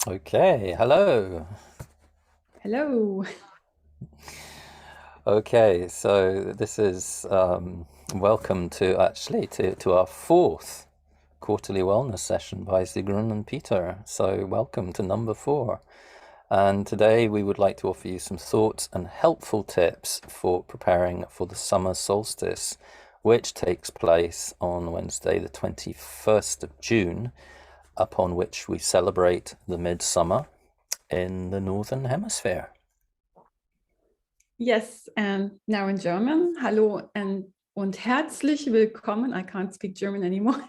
Okay, hello. Hello. Okay, so this is welcome to our fourth quarterly wellness session by Sigrun and Peter. So welcome to number 4. And today we would like to offer you some thoughts and helpful tips for preparing for the summer solstice, which takes place on Wednesday, the 21st of June, upon which we celebrate the midsummer in the Northern Hemisphere. Yes, and now in German. Hallo und herzlich willkommen. I can't speak German anymore.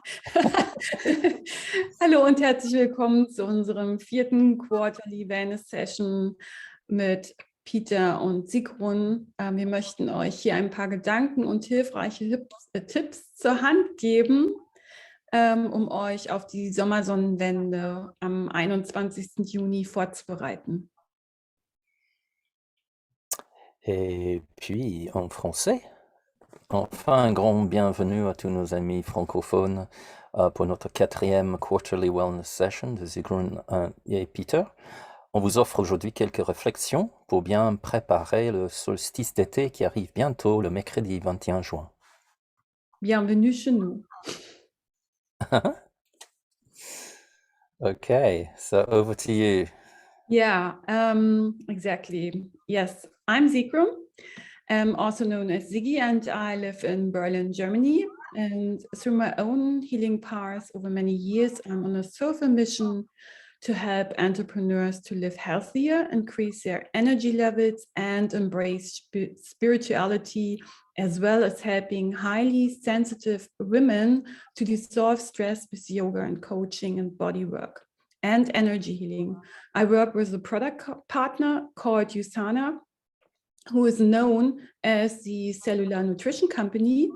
Hallo und herzlich willkommen zu unserem 4. Quarterly Wellness Session mit Peter und Sigrun. Wir möchten euch hier ein paar Gedanken und hilfreiche Tipps zur Hand geben, um euch auf die Sommersonnenwende am 21. Juni vorzubereiten. Et puis en français, enfin un grand bienvenue à tous nos amis francophones pour notre 4e Quarterly Wellness Session de Sigrun et Peter. On vous offre aujourd'hui quelques réflexions pour bien préparer le solstice d'été qui arrive bientôt le mercredi 21 juin. Bienvenue chez nous. Okay, so over to you. Yeah, exactly. Yes, I'm Sigrun, also known as Ziggy, and I live in Berlin, Germany. And through my own healing path over many years, I'm on a soulful mission to help entrepreneurs to live healthier, increase their energy levels, and embrace spirituality, as well as helping highly sensitive women to dissolve stress with yoga and coaching and body work and energy healing. I work with a product partner called USANA, who is known as the cellular nutrition company.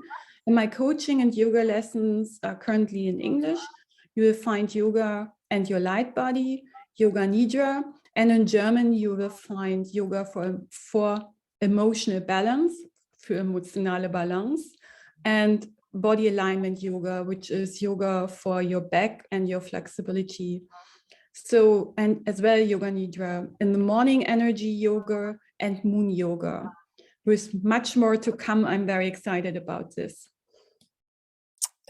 And my coaching and yoga lessons are currently in English. You will find yoga and your light body, yoga nidra, and in German you will find yoga for emotional balance, für emotionale Balance, and body alignment yoga, which is yoga for your back and your flexibility. So, and as well, yoga nidra in the morning, energy yoga and moon yoga. With much more to come, I'm very excited about this.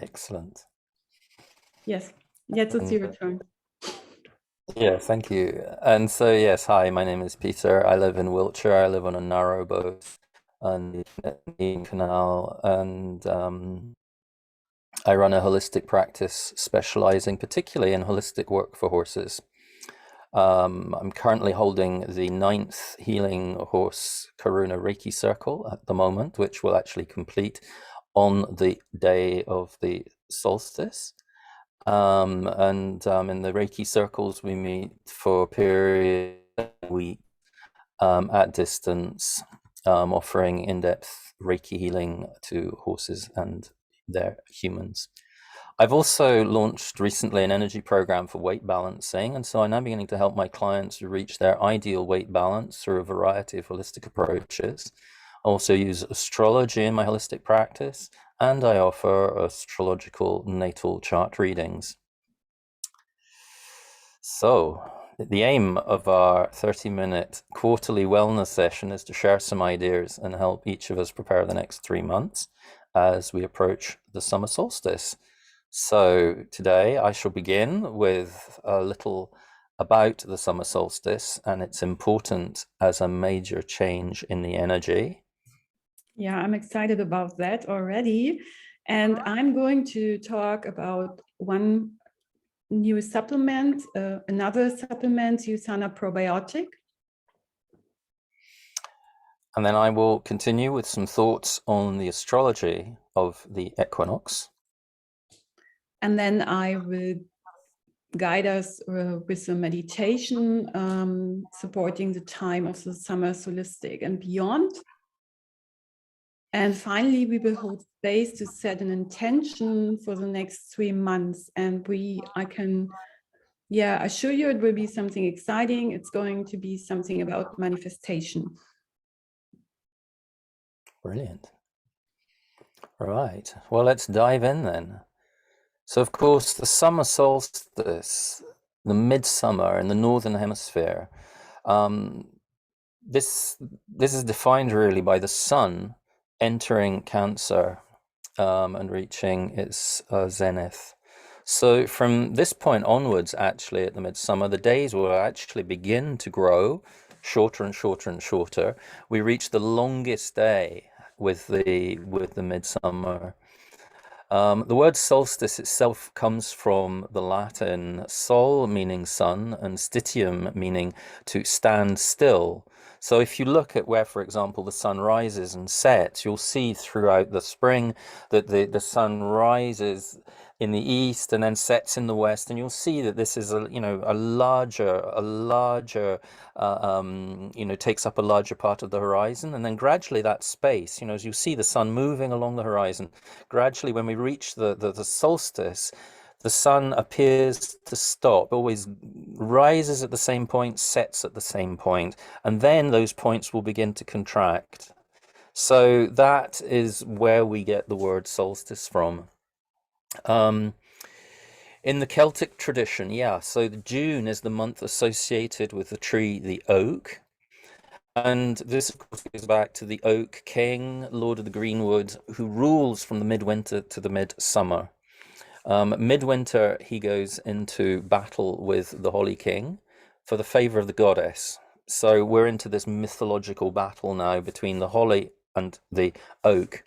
Excellent. Yes, jetzt it's your turn. Yeah, thank you. And so, yes, hi, my name is Peter. I live in Wiltshire. I live on a narrow boat on the canal, and I run a holistic practice specializing particularly in holistic work for horses. I'm currently holding the 9th Healing Horse Karuna Reiki Circle at the moment, which will actually complete on the day of the solstice. And in the Reiki circles, we meet for a period of a week at distance, offering in-depth Reiki healing to horses and their humans. I've also launched recently an energy program for weight balancing, and so I'm now beginning to help my clients reach their ideal weight balance through a variety of holistic approaches. I also use astrology in my holistic practice, and I offer astrological natal chart readings. So, the aim of our 30-minute quarterly wellness session is to share some ideas and help each of us prepare the next 3 months as we approach the summer solstice. So today I shall begin with a little about the summer solstice and its importance as a major change in the energy. Yeah, I'm excited about that already. And I'm going to talk about one new supplement, another supplement, Usana Probiotic. And then I will continue with some thoughts on the astrology of the equinox. And then I will guide us with a meditation supporting the time of the summer solstice and beyond. And finally, we will hold space to set an intention for the next 3 months. And I can assure you it will be something exciting. It's going to be something about manifestation. Brilliant. Right. Well, let's dive in then. So, of course, the summer solstice the midsummer in the northern hemisphere, um, this this is defined really by the sun entering Cancer and reaching its zenith. So from this point onwards, actually, at the midsummer, the days will actually begin to grow shorter and shorter and shorter. We reach the longest day with the midsummer. The word solstice itself comes from the Latin sol, meaning sun, and stitium, meaning to stand still. So if you look at where, for example, the sun rises and sets, you'll see throughout the spring that the sun rises in the east and then sets in the west, and you'll see that this is a larger takes up a larger part of the horizon, and then gradually that space, as you see the sun moving along the horizon, gradually when we reach the solstice, the sun appears to stop, always rises at the same point, sets at the same point, and then those points will begin to contract. So that is where we get the word solstice from. Um, in the Celtic tradition, yeah, so June is the month associated with the tree, the oak. And this, of course, goes back to the Oak King, Lord of the Greenwood, who rules from the midwinter to the midsummer. Midwinter, he goes into battle with the Holly King for the favor of the goddess. So we're into this mythological battle now between the Holly and the Oak.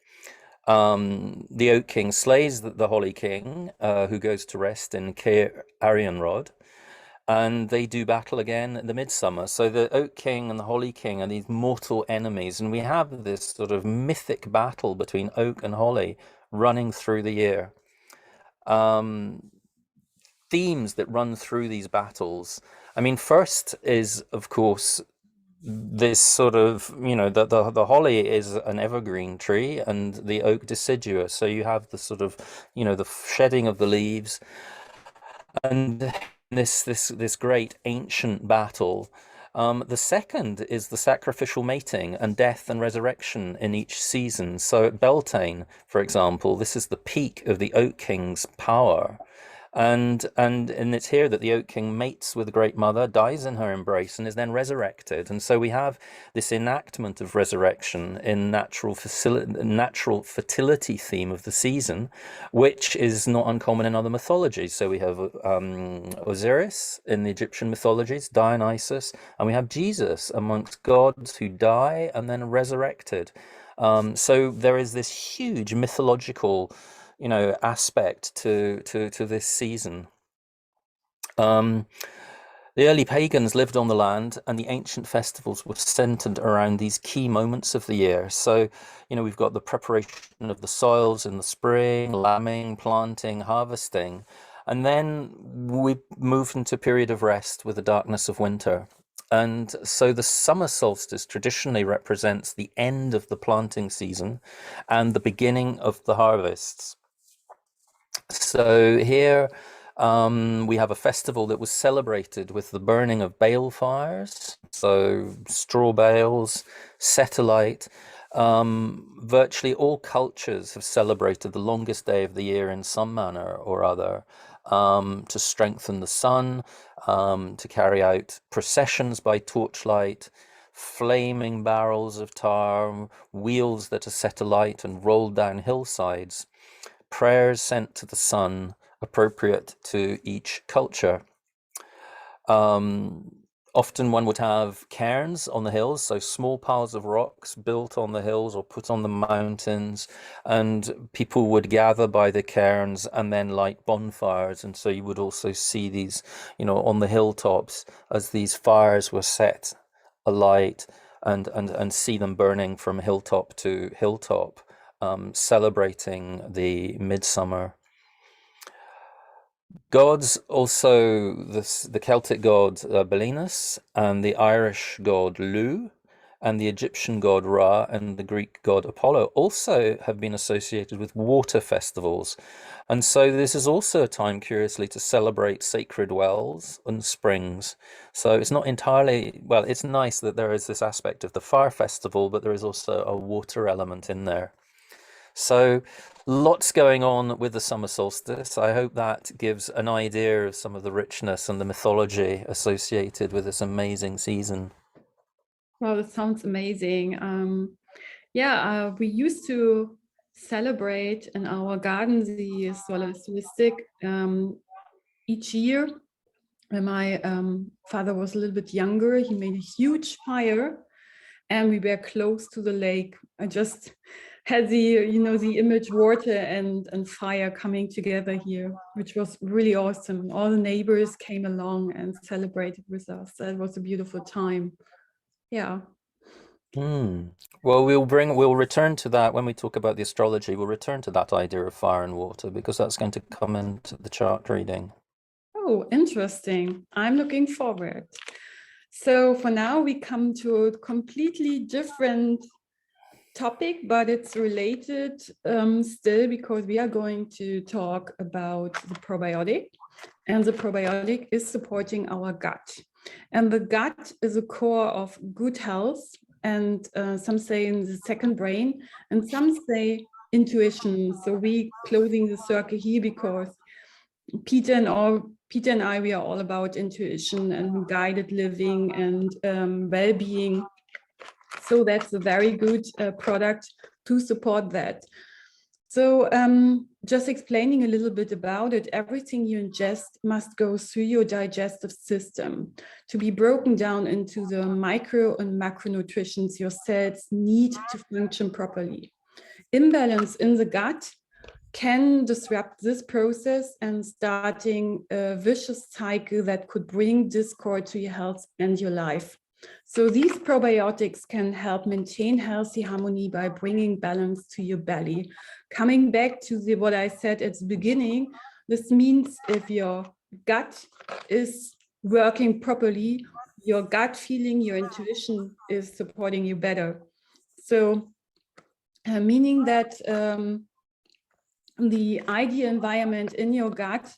The Oak King slays the Holly King, who goes to rest in Caer Arianrhod, and they do battle again at the midsummer. So the Oak King and the Holly King are these mortal enemies, and we have this sort of mythic battle between Oak and Holly running through the year. Um, Themes that run through these battles. I mean, first is, of course, this sort of, the holly is an evergreen tree and the oak deciduous. So you have the sort of, the shedding of the leaves, and this great ancient battle. The second is the sacrificial mating and death and resurrection in each season. So at Beltane, for example, this is the peak of the Oak King's power. And it's here that the Oak King mates with the Great Mother, dies in her embrace, and is then resurrected. And so we have this enactment of resurrection in natural fertility theme of the season, which is not uncommon in other mythologies. So we have Osiris in the Egyptian mythologies, Dionysus, and we have Jesus amongst gods who die and then resurrected. So there is this huge mythological aspect to this season. The early pagans lived on the land, and the ancient festivals were centered around these key moments of the year. So, we've got the preparation of the soils in the spring, lambing, planting, harvesting, and then we move into a period of rest with the darkness of winter. And so the summer solstice traditionally represents the end of the planting season and the beginning of the harvests. So here we have a festival that was celebrated with the burning of bale fires, so straw bales, set alight. Virtually all cultures have celebrated the longest day of the year in some manner or other, to strengthen the sun, to carry out processions by torchlight, flaming barrels of tar, wheels that are set alight and rolled down hillsides, prayers sent to the sun appropriate to each culture. Often one would have cairns on the hills, so small piles of rocks built on the hills or put on the mountains, and people would gather by the cairns and then light bonfires. And so you would also see these, on the hilltops as these fires were set alight, and see them burning from hilltop to hilltop, celebrating the midsummer. Gods also, the Celtic god Belinus, and the Irish god Lu, and the Egyptian god Ra, and the Greek god Apollo also have been associated with water festivals. And so this is also a time, curiously, to celebrate sacred wells and springs. So it's not entirely, well, it's nice that there is this aspect of the fire festival, but there is also a water element in there. So, lots going on with the summer solstice. I hope that gives an idea of some of the richness and the mythology associated with this amazing season. Well, it sounds amazing. We used to celebrate in our garden the solar solstice each year. When my father was a little bit younger, he made a huge fire and we were close to the lake. I just had the image water and fire coming together here, which was really awesome. All the neighbors came along and celebrated with us. That was a beautiful time. Yeah. Hmm. Well, we'll return to that when we talk about the astrology. We'll return to that idea of fire and water because that's going to come into the chart reading. Oh, interesting. I'm looking forward. So for now, we come to a completely different topic, but it's related still because we are going to talk about the probiotic. And the probiotic is supporting our gut. And the gut is a core of good health. And some say in the second brain, and some say intuition. So we closing the circle here because Peter and I, we are all about intuition and guided living and well-being. So that's a very good product to support that. So just explaining a little bit about it, everything you ingest must go through your digestive system to be broken down into the micro and macronutrients your cells need to function properly. Imbalance in the gut can disrupt this process and starting a vicious cycle that could bring discord to your health and your life. So these probiotics can help maintain healthy harmony by bringing balance to your belly. Coming back to what I said at the beginning, this means if your gut is working properly, your gut feeling, your intuition is supporting you better. So meaning that the ideal environment in your gut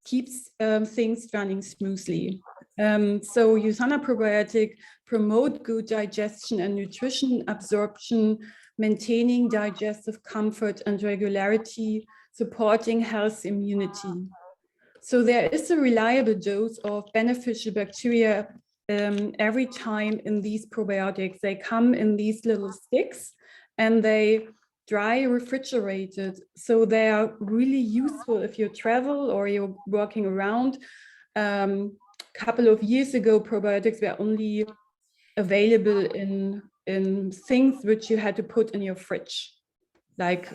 keeps things running smoothly. So USANA probiotic promote good digestion and nutrition absorption, maintaining digestive comfort and regularity, supporting health immunity. So there is a reliable dose of beneficial bacteria every time in these probiotics. They come in these little sticks and they dry refrigerated. So they are really useful if you travel or you're working around. Couple of years ago, probiotics were only available in things which you had to put in your fridge, like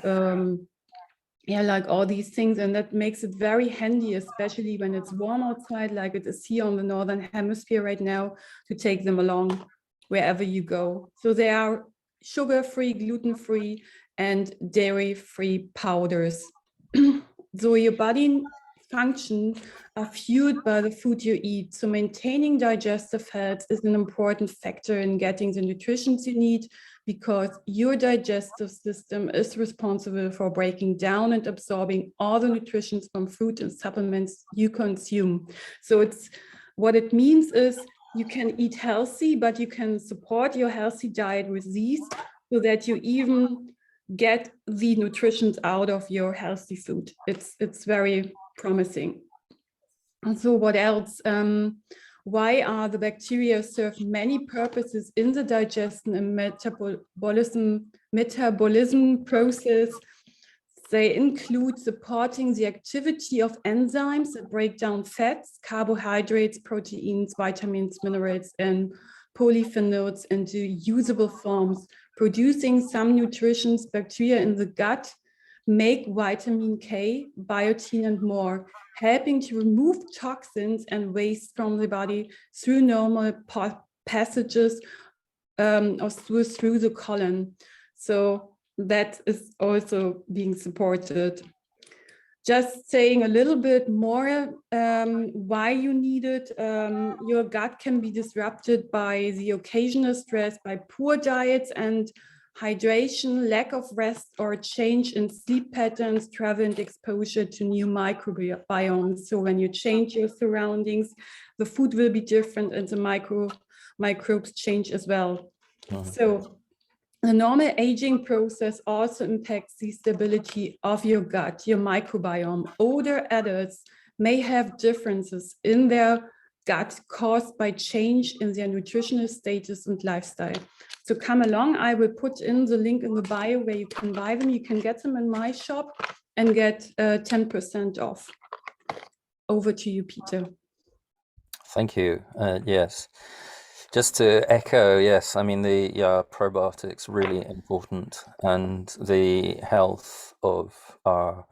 like all these things, and that makes it very handy, especially when it's warm outside, like it is here on the northern hemisphere right now, to take them along wherever you go. So they are sugar-free, gluten-free, and dairy-free powders. So your body functions are fueled by the food you eat. So maintaining digestive health is an important factor in getting the nutrition you need, because your digestive system is responsible for breaking down and absorbing all the nutrition from food and supplements you consume. So what it means is you can eat healthy, but you can support your healthy diet with these so that you even get the nutrition out of your healthy food. It's very promising. And so what else? Why are the bacteria serve many purposes in the digestion and metabolism process? They include supporting the activity of enzymes that break down fats, carbohydrates, proteins, vitamins, minerals, and polyphenols into usable forms, producing some nutritions. Bacteria in the gut make vitamin K, biotin, and more, helping to remove toxins and waste from the body through normal passages or through the colon. So that is also being supported. Just saying a little bit more why you need it. Your gut can be disrupted by the occasional stress, by poor diets and hydration, lack of rest, or change in sleep patterns, travel, and exposure to new microbiomes. So when you change your surroundings, the food will be different and the microbes change as well. So The normal aging process also impacts the stability of your gut, your microbiome. Older adults may have differences in their gut caused by change in their nutritional status and lifestyle. So come along, I will put in the link in the bio where you can buy them. You can get them in my shop and get 10% off. Over to you, Peter. Thank you. Yes. Just to echo, yes, I mean, the probiotics really important, and the health of our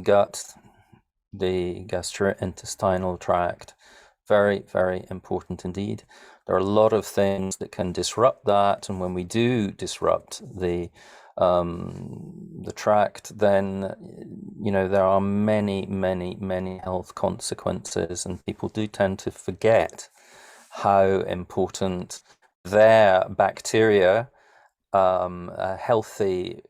gut, the gastrointestinal tract, very, very important indeed. There are a lot of things that can disrupt that, and when we do disrupt the tract, then there are many, many, many health consequences, and people do tend to forget how important their bacteria, a healthy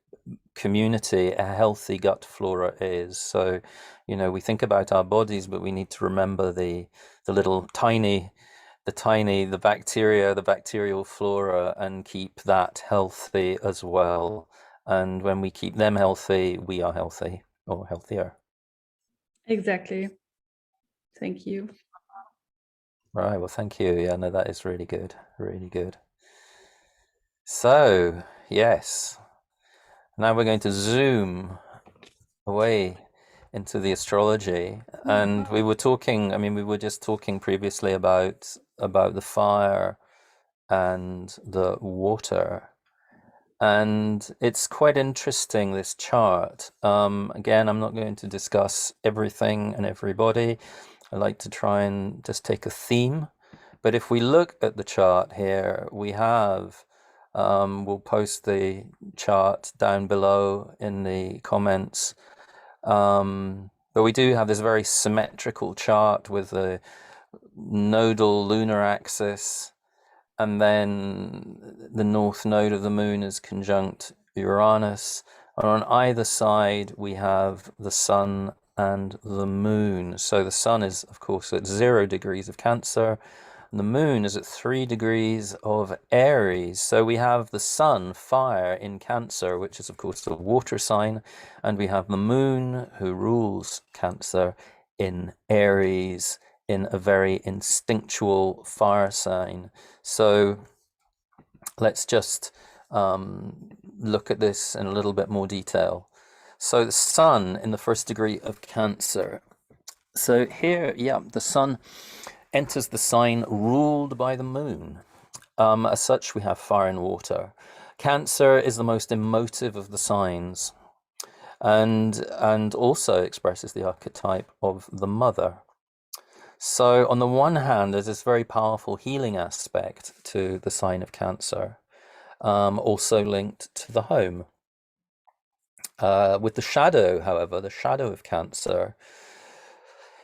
community, a healthy gut flora is. So, we think about our bodies, but we need to remember the little tiny, the bacteria, the bacterial flora, and keep that healthy as well. And when we keep them healthy, we are healthy or healthier. Exactly. Thank you. Right. Well, thank you. Yeah, no, that is really good. Really good. So, yes. Now we're going to zoom away into the astrology, and we were just talking previously about the fire and the water, and it's quite interesting, this chart. Again, I'm not going to discuss everything and everybody. I like to try and just take a theme, but if we look at the chart here, we have we'll post the chart down below in the comments. But we do have this very symmetrical chart with the nodal lunar axis, and then the north node of the moon is conjunct Uranus. And on either side, we have the sun and the moon. So the sun is, of course, at 0 degrees of Cancer, and the moon is at 3 degrees of Aries. So we have the sun, fire, in Cancer, which is, of course, a water sign, and we have the moon, who rules Cancer, in Aries, in a very instinctual fire sign. So let's just look at this in a little bit more detail. So the sun in the 1st degree of Cancer. So here, the sun enters the sign ruled by the moon. As such, we have fire and water. Cancer is the most emotive of the signs, and also expresses the archetype of the mother. So on the one hand, there's this very powerful healing aspect to the sign of Cancer, also linked to the home. With the shadow, however, the shadow of Cancer,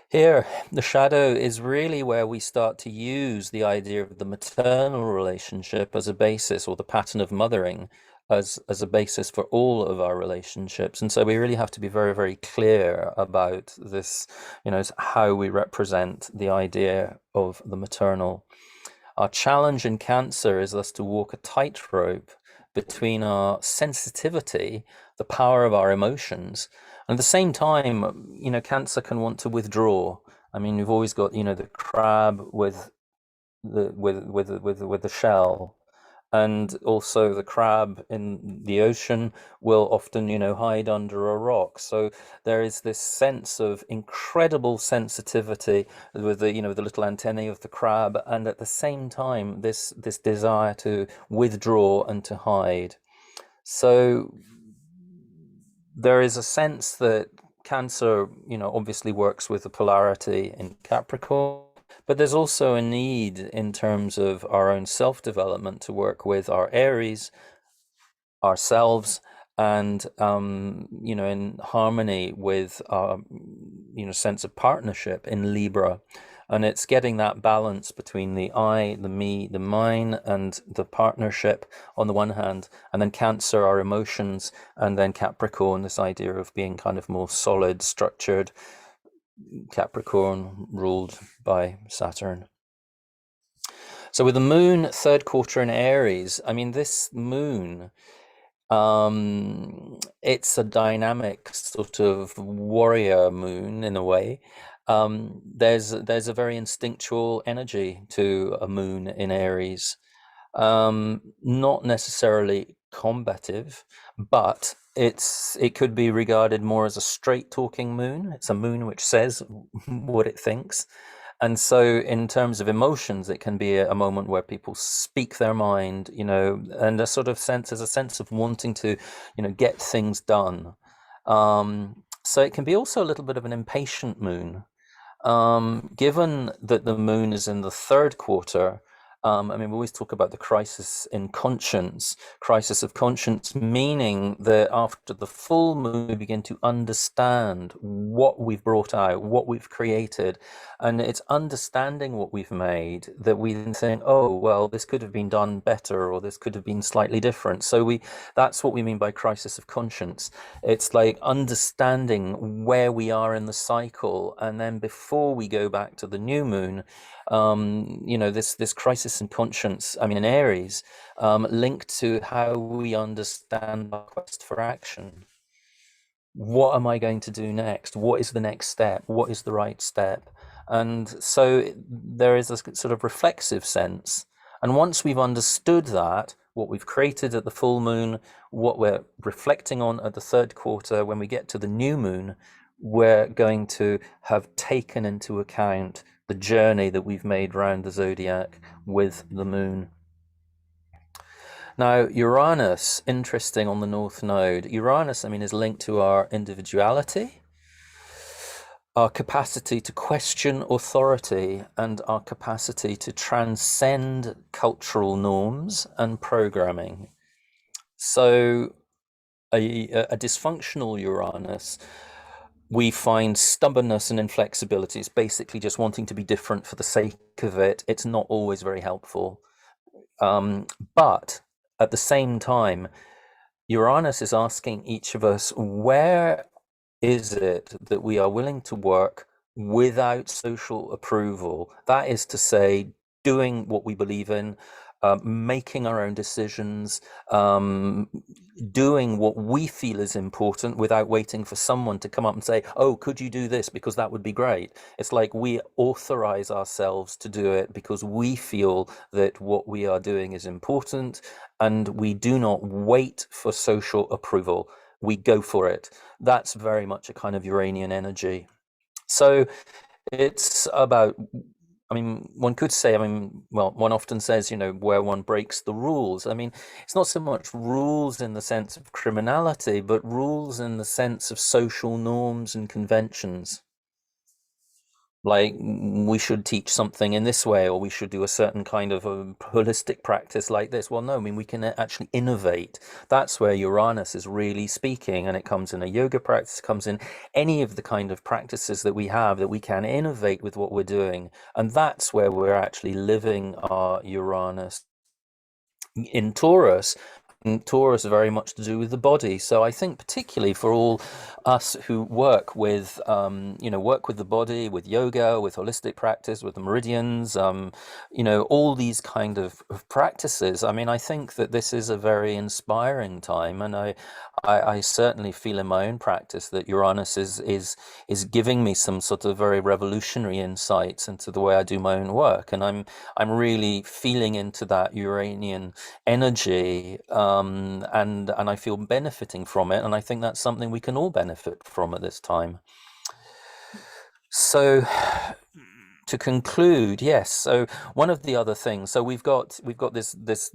here, the shadow is really where we start to use the idea of the maternal relationship as a basis, or the pattern of mothering as a basis for all of our relationships. And so we really have to be very, very clear about this, how we represent the idea of the maternal. Our challenge in Cancer is thus to walk a tightrope between our sensitivity, the power of our emotions, and at the same time, Cancer can want to withdraw. I mean, you've always got, the crab with the shell, and also the crab in the ocean will often, hide under a rock. So there is this sense of incredible sensitivity with the, the little antennae of the crab, and at the same time, this desire to withdraw and to hide. So there is a sense that Cancer, obviously works with the polarity in Capricorn, but there's also a need in terms of our own self-development to work with our Aries, ourselves, and in harmony with our sense of partnership in Libra. And it's getting that balance between the I, the me, the mine, and the partnership on the one hand, and then Cancer, our emotions, and then Capricorn, this idea of being kind of more solid, structured, Capricorn ruled by Saturn. So with the moon third quarter in Aries, I mean, this moon, it's a dynamic sort of warrior moon in a way. There's a very instinctual energy to a moon in Aries. Not necessarily combative, but it could be regarded more as a straight talking moon. It's a moon which says what it thinks. And so in terms of emotions, it can be a moment where people speak their mind, and a sort of sense, there's a sense of wanting to, get things done. So it can be also a little bit of an impatient moon. Given that the moon is in the third quarter, I mean, we always talk about the crisis in conscience, crisis of conscience, meaning that after the full moon, we begin to understand what we've brought out, what we've created. And it's understanding what we've made that we then think, oh, well, this could have been done better, or this could have been slightly different. So that's what we mean by crisis of conscience. It's like understanding where we are in the cycle, and then before we go back to the new moon, this crisis in conscience, I mean, in Aries, linked to how we understand our quest for action. What am I going to do next? What is the next step? What is the right step? And so there is a sort of reflexive sense. And once we've understood that, what we've created at the full moon, what we're reflecting on at the third quarter, when we get to the new moon, we're going to have taken into account the journey that we've made around the zodiac with the moon. Now, Uranus, interesting on the North Node. Uranus, I mean, is linked to our individuality, our capacity to question authority, and our capacity to transcend cultural norms and programming. So a dysfunctional Uranus, we find stubbornness and inflexibility. It's basically just wanting to be different for the sake of it. It's not always very helpful. But at the same time, Uranus is asking each of us, where is it that we are willing to work without social approval? That is to say, doing what we believe in, making our own decisions, doing what we feel is important without waiting for someone to come up and say, oh, could you do this? Because that would be great. It's like we authorize ourselves to do it because we feel that what we are doing is important, and we do not wait for social approval. We go for it. That's very much a kind of Uranian energy. So it's about, I mean, one could say, well, one often says, where one breaks the rules. I mean, it's not so much rules in the sense of criminality, but rules in the sense of social norms and conventions. Like, we should teach something in this way, or we should do a certain kind of a holistic practice like this. Well, no, I mean, we can actually innovate. That's where Uranus is really speaking, and it comes in a yoga practice, comes in any of the kind of practices that we have, that we can innovate with what we're doing. And that's where we're actually living our Uranus. In Taurus, Taurus very much to do with the body. So I think particularly for all us who work with, work with the body, with yoga, with holistic practice, with the meridians, all these kind of practices. I mean, I think that this is a very inspiring time, and I certainly feel in my own practice that Uranus is giving me some sort of very revolutionary insights into the way I do my own work, and I'm really feeling into that Uranian energy, and I feel benefiting from it, and I think that's something we can all benefit from at this time. So to conclude, yes, so one of the other things, so we've got this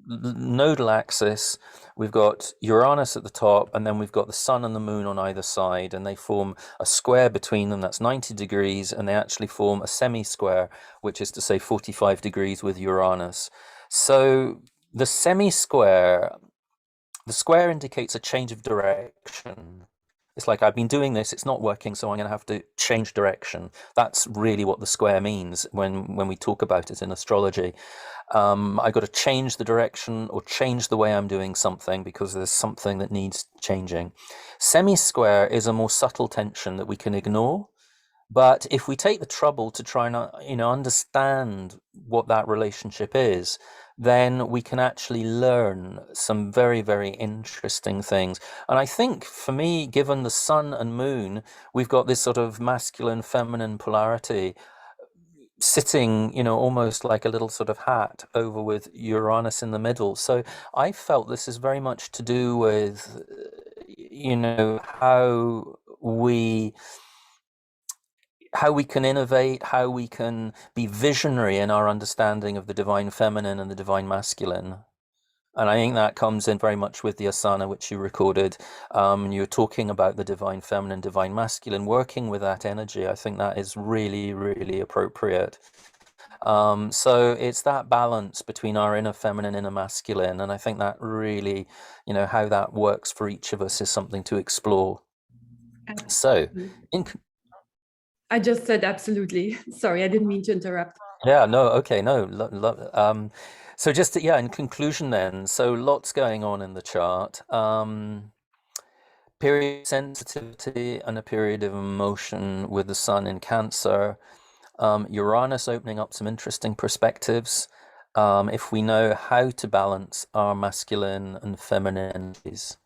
nodal axis, we've got Uranus at the top, and then we've got the sun and the moon on either side, and they form a square between them that's 90 degrees, and they actually form a semi-square, which is to say 45 degrees with Uranus. So the semi-square, the square indicates a change of direction. It's like, I've been doing this, it's not working, so I'm going to have to change direction. That's really what the square means when we talk about it in astrology. I've got to change the direction or change the way I'm doing something because there's something that needs changing. Semi-square is a more subtle tension that we can ignore, But if we take the trouble to try and understand what that relationship is, then we can actually learn some very, very interesting things. And I think for me, given the sun and moon, we've got this sort of masculine, feminine polarity sitting, almost like a little sort of hat over with Uranus in the middle. So I felt this is very much to do with, how we can innovate, how we can be visionary in our understanding of the divine feminine and the divine masculine. And I think that comes in very much with the asana which you recorded. You're talking about the divine feminine, divine masculine, working with that energy. I think that is really, really appropriate. So it's that balance between our inner feminine, inner masculine, and I think that really, how that works for each of us is something to explore. So, in I just said absolutely. Sorry, I didn't mean to interrupt. Yeah, no, okay, no. So just in conclusion then, so lots going on in the chart. Period of sensitivity and a period of emotion with the sun in Cancer. Uranus opening up some interesting perspectives. If we know how to balance our masculine and feminine energies.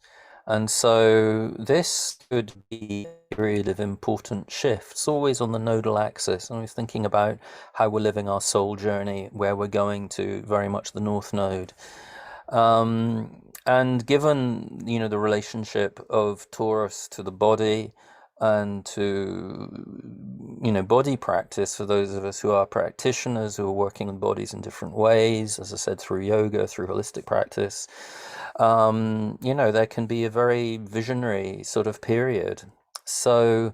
And so this could be a period of important shifts, always on the nodal axis. And we're thinking about how we're living our soul journey, where we're going to, very much the North Node. And given, the relationship of Taurus to the body and to, body practice, for those of us who are practitioners, who are working with bodies in different ways, as I said, through yoga, through holistic practice, there can be a very visionary sort of period. So,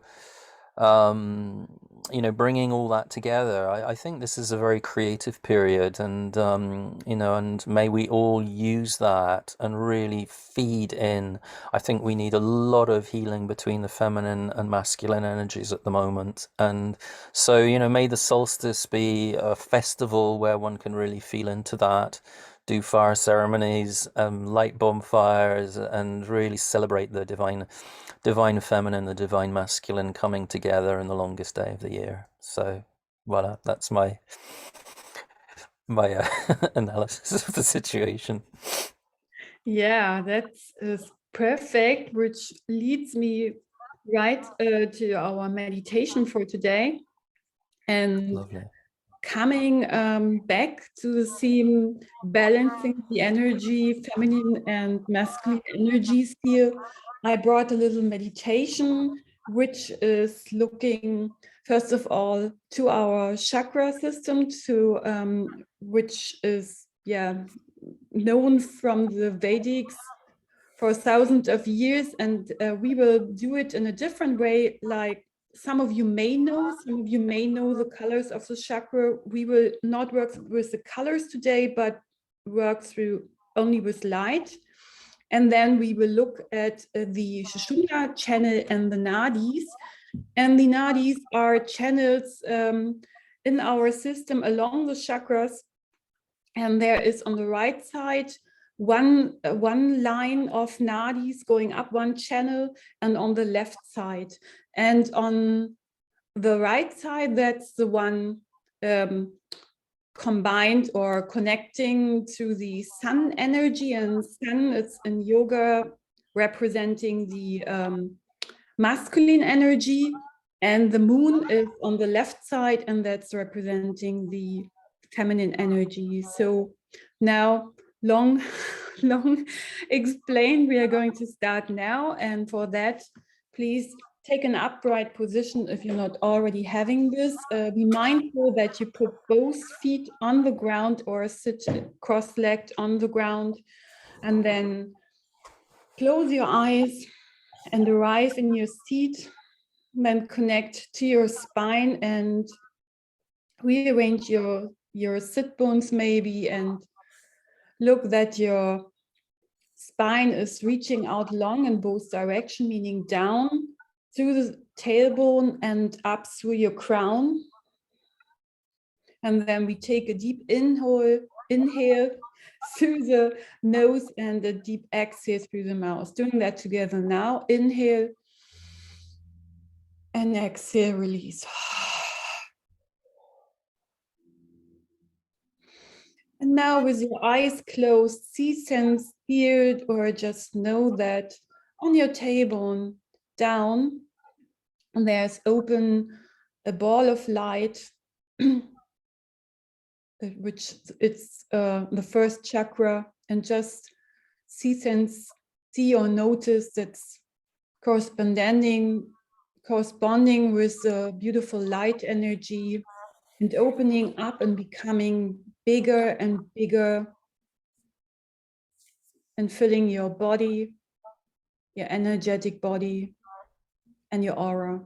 bringing all that together, I think this is a very creative period, and and may we all use that and really feed in. I think we need a lot of healing between the feminine and masculine energies at the moment, and so may the solstice be a festival where one can really feel into that, do fire ceremonies, light bonfires, and really celebrate the divine feminine, the divine masculine coming together in the longest day of the year. So, voila, that's my analysis of the situation. Yeah, that is perfect, which leads me right to our meditation for today. And Lovely. coming back to the theme, balancing the energy, feminine and masculine energies here, I brought a little meditation, which is looking, first of all, to our chakra system, which is, known from the Vedics for thousands of years. And we will do it in a different way, like some of you may know the colors of the chakra. We will not work with the colors today, but work through only with light. And then we will look at the Shushumna channel and the nadis. And the nadis are channels in our system along the chakras. And there is on the right side one line of nadis going up one channel, and on the left side. And on the right side, that's the one combined or connecting to the sun energy. And sun is in yoga representing the masculine energy. And the moon is on the left side, and that's representing the feminine energy. So now, long explained, we are going to start now. And for that, please take an upright position if you're not already having this. Be mindful that you put both feet on the ground or sit cross-legged on the ground, and then close your eyes and arrive in your seat. Then connect to your spine and rearrange your sit bones maybe, and look that your spine is reaching out long in both directions, meaning down through the tailbone and up through your crown. And then we take a deep inhale through the nose and a deep exhale through the mouth. Doing that together now. Inhale And exhale, release. And now with your eyes closed, see, sense, feel, or just know that on your table down, there's open a ball of light, which it's the first chakra, and just see, sense, see or notice that's corresponding with the beautiful light energy and opening up and becoming bigger and bigger and filling your body, your energetic body, and your aura.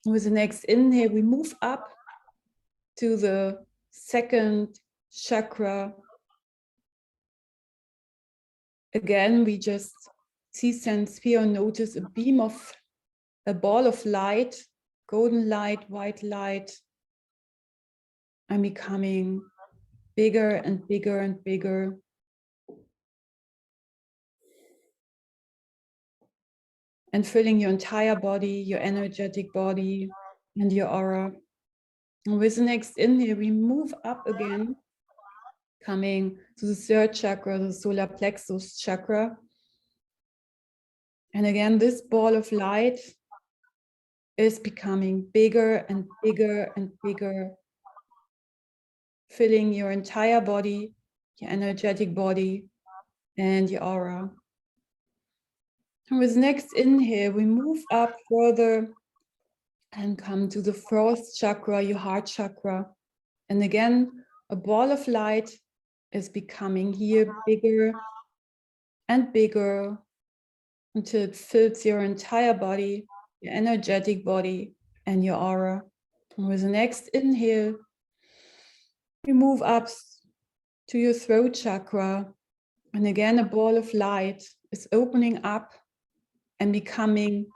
With the next inhale, we move up to the second chakra. Again, we just see, sense, feel, notice a ball of light, golden light, white light. I'm becoming bigger and bigger and bigger. And filling your entire body, your energetic body, and your aura. And with the next inhale, we move up again, coming to the third chakra, the solar plexus chakra. And again, this ball of light is becoming bigger and bigger and bigger, filling your entire body, your energetic body, and your aura. And with next inhale, we move up further and come to the fourth chakra, your heart chakra. And again, a ball of light is becoming here bigger and bigger until it fills your entire body, your energetic body, and your aura. And with the next inhale, we move up to your throat chakra. And again, a ball of light is opening up and becoming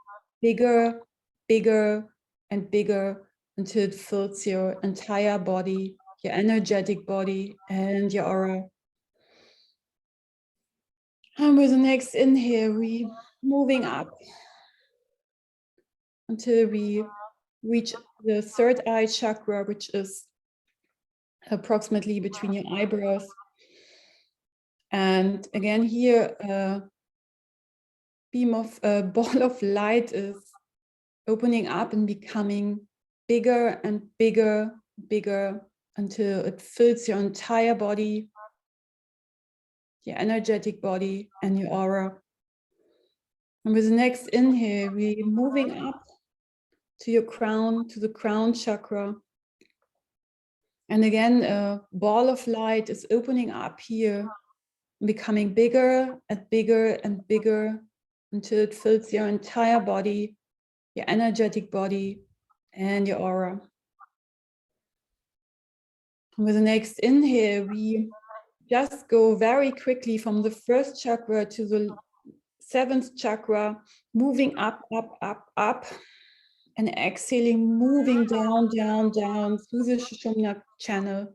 bigger, bigger, and bigger until it fills your entire body, your energetic body, and your aura. And with the next inhale, we moving up until we reach the third eye chakra, which is approximately between your eyebrows. And again, here a ball of light is opening up and becoming bigger and bigger, bigger until it fills your entire body, your energetic body, and your aura. And with the next inhale, we're moving up to your crown, to the crown chakra. And again, a ball of light is opening up here, becoming bigger and bigger and bigger until it fills your entire body, your energetic body, and your aura. And with the next inhale, we just go very quickly from the first chakra to the seventh chakra, moving up, up, up, up, and exhaling, moving down, down, down through the Sushumna channel.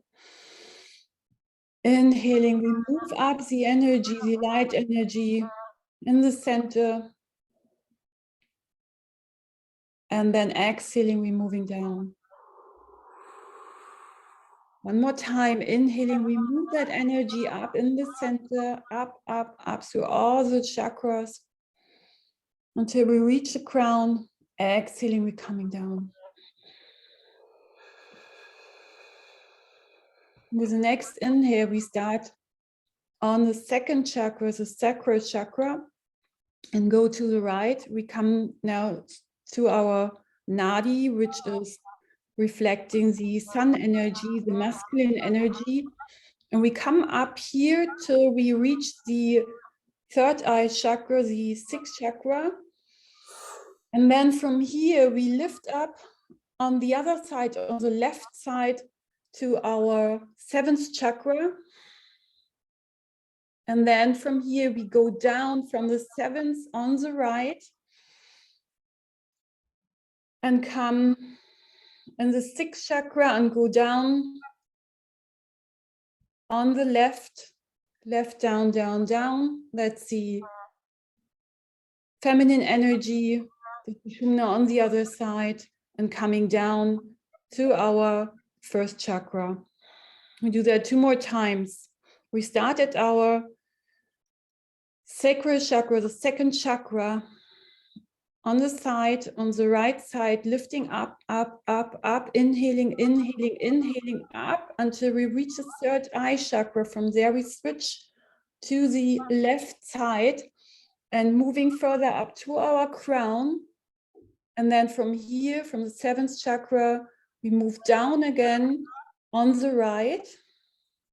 Inhaling, we move up the energy, the light energy in the center. And then exhaling, we're moving down. One more time, inhaling, we move that energy up in the center, up, up, up through all the chakras until we reach the crown. Exhaling, we're coming down. With the next inhale, we start on the second chakra, the sacral chakra, and go to the right. We come now to our nadi, which is reflecting the sun energy, the masculine energy. And we come up here till we reach the third eye chakra, the sixth chakra. And then from here, we lift up on the other side, on the left side, to our seventh chakra. And then from here, we go down from the seventh on the right and come in the sixth chakra and go down on the left, down, down, down. That's the feminine energy. the Sushumna on the other side, and coming down to our first chakra. We do that 2 more times. We start at our sacral chakra, the second chakra, on the side, on the right side, lifting up, up, up, up, inhaling, inhaling, inhaling up until we reach the third eye chakra. From there, we switch to the left side and moving further up to our crown. And then from here, from the 7th chakra, we move down again on the right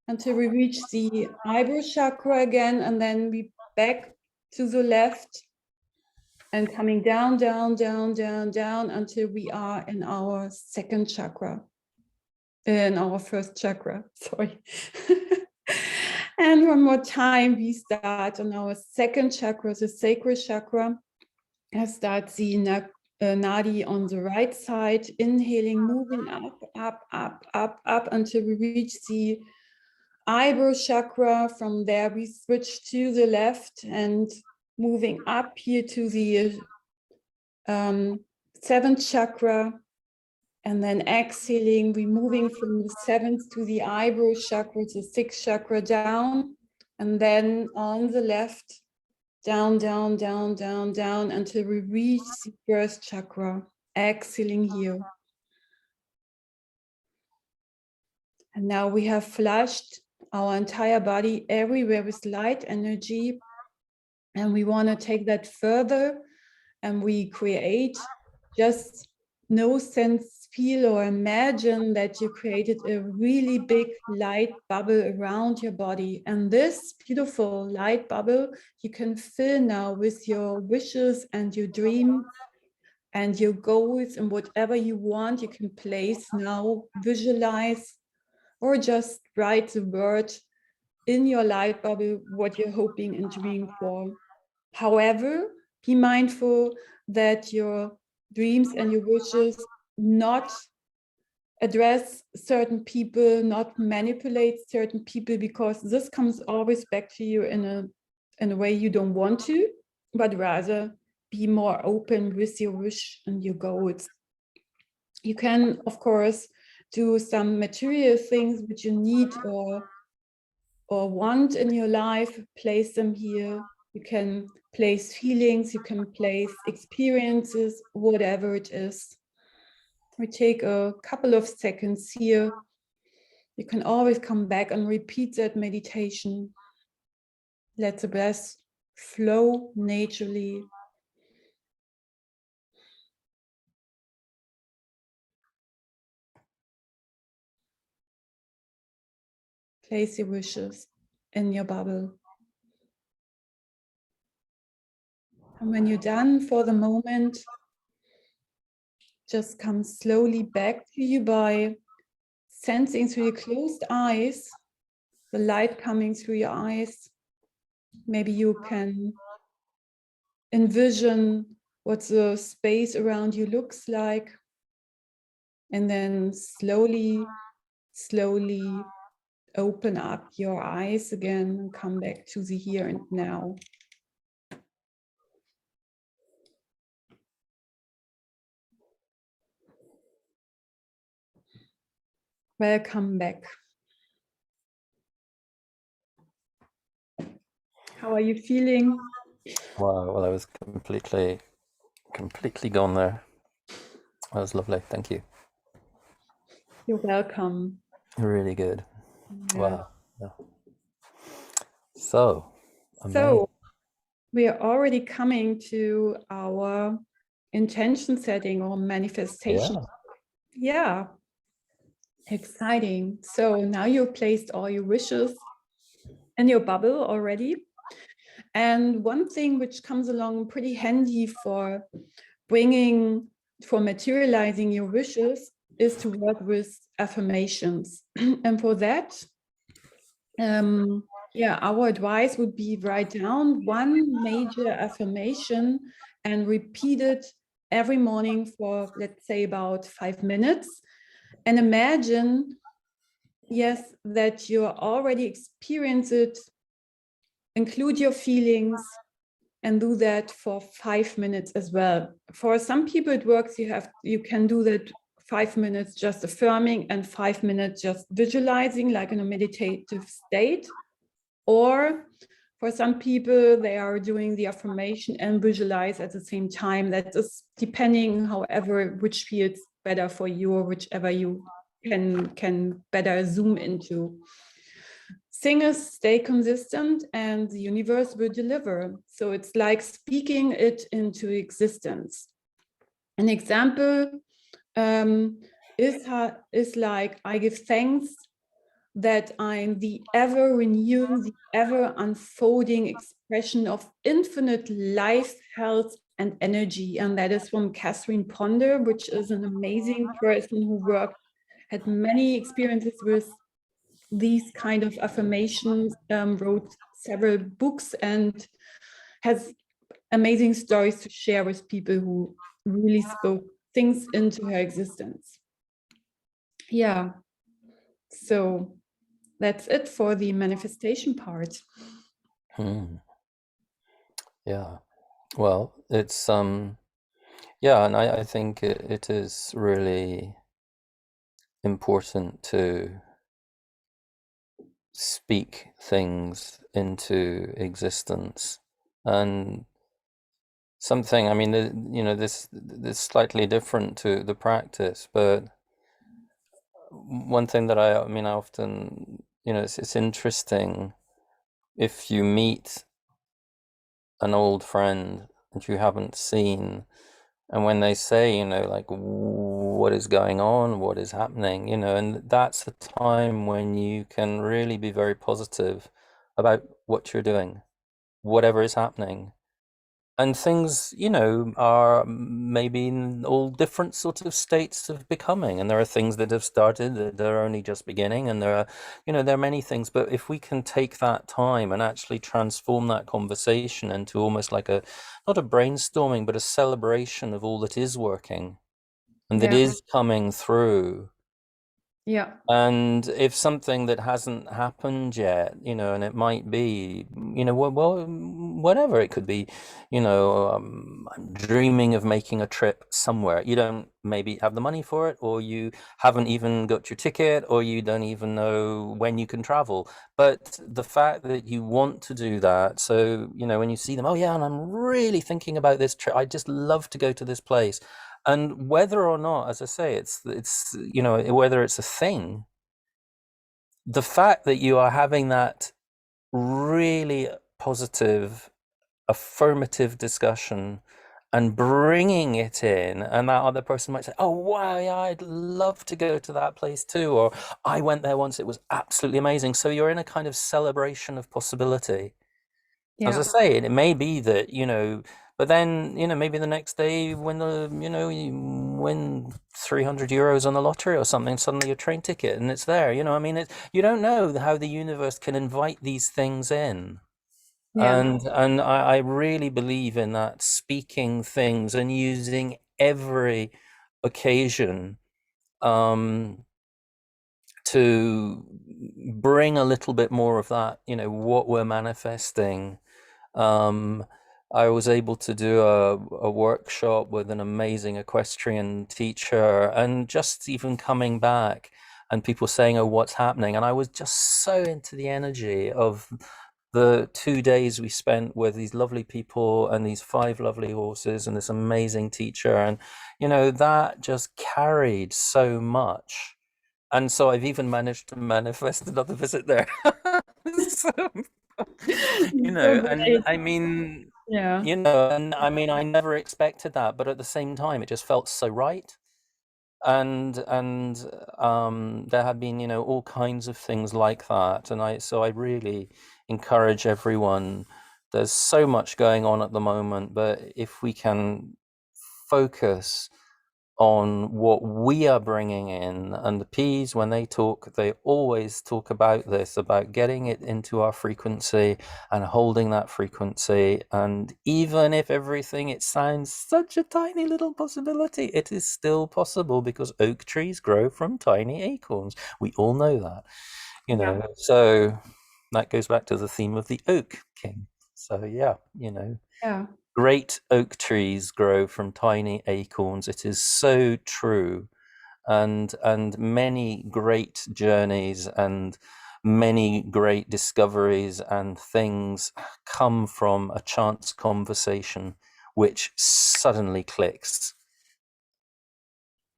until we reach the eyebrow chakra again, and then we back to the left and coming down, down, down, down, down until we are in our second chakra, in our first chakra, sorry. And one more time, we start on our second chakra, the sacral chakra. I start the nadi on the right side, inhaling, moving up, up, up, up, up until we reach the eyebrow chakra. From there, we switch to the left and moving up here to the 7th chakra, and then exhaling, we moving from the 7th to the eyebrow chakra, the 6th chakra down, and then on the left, down, down, down, down, down until we reach the first chakra, exhaling here. And now we have flushed our entire body everywhere with light energy, and we want to take that further, and we create, just no sense, feel or imagine that you created a really big light bubble around your body. And this beautiful light bubble you can fill now with your wishes and your dreams and your goals, and whatever you want you can place now, visualize, or just write the word in your light bubble what you're hoping and dreaming for. However, be mindful that your dreams and your wishes not address certain people, not manipulate certain people, because this comes always back to you in a way you don't want to, but rather be more open with your wish and your goals. You can, of course, do some material things which you need or want in your life, place them here. You can place feelings, you can place experiences, whatever it is. We take a couple of seconds here. You can always come back and repeat that meditation. Let the breath flow naturally. Place your wishes in your bubble. And when you're done for the moment, just come slowly back to you by sensing through your closed eyes, the light coming through your eyes. Maybe you can envision what the space around you looks like. And then slowly, slowly open up your eyes again and come back to the here and now. Welcome back. How are you feeling? Wow, well, I was completely gone there. That was lovely. Thank you. You're welcome. Really good. Yeah. Wow. Yeah. So, So we are already coming to our intention setting or manifestation. Yeah. Exciting. So now you've placed all your wishes in your bubble already. And one thing which comes along pretty handy for materializing your wishes is to work with affirmations. And for that, our advice would be write down one major affirmation and repeat it every morning for, let's say, about 5 minutes. And imagine, yes, that you already experience it. Include your feelings, and do that for 5 minutes as well. For some people it works, you can do that 5 minutes just affirming and 5 minutes just visualizing, like in a meditative state. Or for some people, they are doing the affirmation and visualize at the same time. That is depending, however, which feels better for you, or whichever you can better zoom into. Thing is, stay consistent and the universe will deliver. So it's like speaking it into existence. An example is like, I give thanks that I'm the ever renewing, the ever unfolding expression of infinite life, health, and energy. And that is from Catherine Ponder, which is an amazing person who had many experiences with these kind of affirmations, wrote several books, and has amazing stories to share with people who really spoke things into her existence. Yeah, so that's it for the manifestation part. Yeah. Well, it's yeah, and I think it is really important to speak things into existence. And something, I mean, this slightly different to the practice, but one thing that I mean, I often, it's interesting if you meet an old friend that you haven't seen, and when they say, like, what is going on, what is happening, and that's the time when you can really be very positive about what you're doing, whatever is happening. And things, are maybe in all different sorts of states of becoming. And there are things that have started that are only just beginning. And there are many things. But if we can take that time and actually transform that conversation into almost like not a brainstorming, but a celebration of all that is working and that Yeah. is coming through. Yeah. And if something that hasn't happened yet, and it might be, well, whatever it could be, I'm dreaming of making a trip somewhere. You don't maybe have the money for it, or you haven't even got your ticket, or you don't even know when you can travel. But the fact that you want to do that, so, when you see them, oh yeah, and I'm really thinking about this trip. I just love to go to this place. And whether or not, as I say, it's whether it's a thing, the fact that you are having that really positive, affirmative discussion and bringing it in, and that other person might say, oh wow, yeah, I'd love to go to that place too, or I went there once, it was absolutely amazing. So you're in a kind of celebration of possibility. As I Yeah. say, it may be that, but then, maybe the next day when you win 300 euros on the lottery or something, suddenly your train ticket and it's there, I mean, you don't know how the universe can invite these things in. Yeah. And I really believe in that, speaking things and using every occasion, to bring a little bit more of that, what we're manifesting. Um, I was able to do a workshop with an amazing equestrian teacher, and just even coming back and people saying, oh, what's happening? And I was just so into the energy of the 2 days we spent with these lovely people and these 5 lovely horses and this amazing teacher. And, that just carried so much. And so I've even managed to manifest another visit there. So, So and great. I mean, Yeah. and I mean, I never expected that, but at the same time, it just felt so right. And there have been, all kinds of things like that. And so I really encourage everyone. There's so much going on at the moment, but if we can focus on what we are bringing in, and the P's, when they talk, they always talk about this, about getting it into our frequency and holding that frequency. And even if everything, it sounds such a tiny little possibility, it is still possible, because oak trees grow from tiny acorns. We all know that, so that goes back to the theme of the Oak King. So yeah, Yeah, Great oak trees grow from tiny acorns. It is so true. And many great journeys and many great discoveries and things come from a chance conversation which suddenly clicks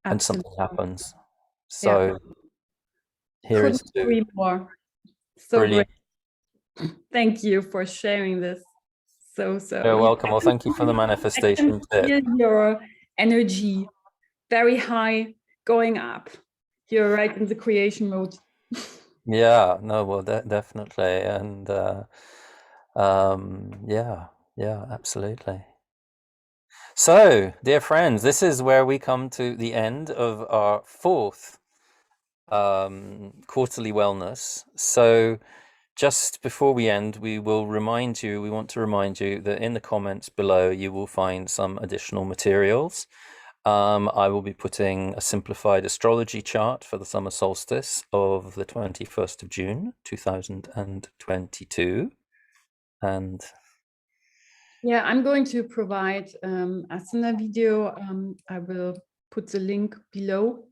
and absolutely. something happens. Yeah, So here couldn't is to agree more. So great. brilliant. Thank you for sharing this. You're Yeah, welcome. Well, thank you for the I can manifestation tip. feel your energy very high going up. You're right in the creation mode. Yeah, no, well, definitely. And yeah, yeah, absolutely. So, dear friends, this is where we come to the end of our fourth quarterly wellness. So, just before we end, we want to remind you that in the comments below, you will find some additional materials. I will be putting a simplified astrology chart for the summer solstice of the 21st of June, 2022. And Yeah, I'm going to provide asana video. I will put the link below,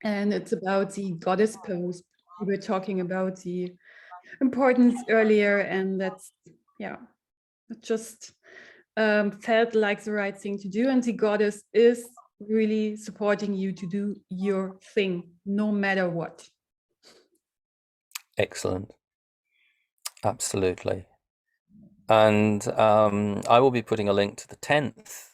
and it's about the goddess pose. We were talking about the importance earlier, and that's, yeah, it just felt like the right thing to do. And the goddess is really supporting you to do your thing, no matter what. excellent. Absolutely. And I will be putting a link to the 10th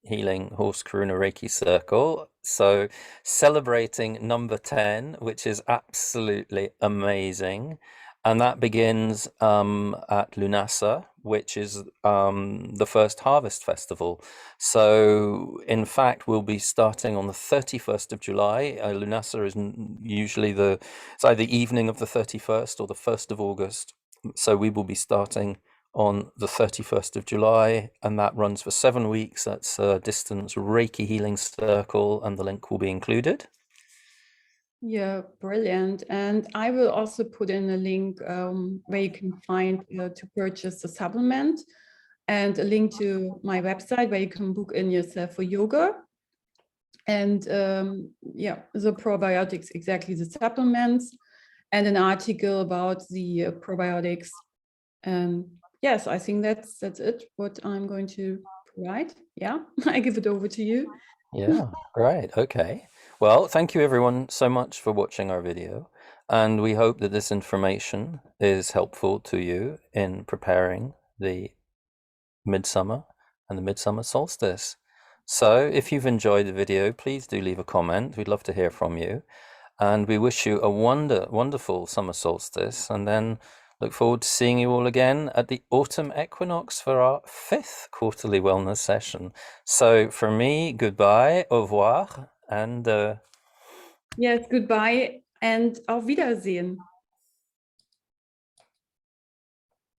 Healing Horse Karuna Reiki Circle. So celebrating number 10, which is absolutely amazing. And that begins at Lunasa, which is the first harvest festival. So in fact, we'll be starting on the 31st of July. Lunasa is usually it's either the evening of the 31st or the 1st of August. So we will be starting on the 31st of July, and that runs for 7 weeks. That's a distance Reiki healing circle, and the link will be included. Yeah, brilliant. And I will also put in a link where you can find to purchase the supplement, and a link to my website where you can book in yourself for yoga. And yeah, the probiotics, exactly the supplements, and an article about the probiotics. Yes, I think that's it, what I'm going to provide. Yeah, I give it over to you. Yeah, great. Okay. Well, thank you everyone so much for watching our video, and we hope that this information is helpful to you in preparing the midsummer and the midsummer solstice. So if you've enjoyed the video, please do leave a comment. We'd love to hear from you. And we wish you a wonderful summer solstice, and then look forward to seeing you all again at the autumn equinox for our 5th quarterly wellness session. So for me, goodbye, au revoir, and Yes, goodbye and auf Wiedersehen.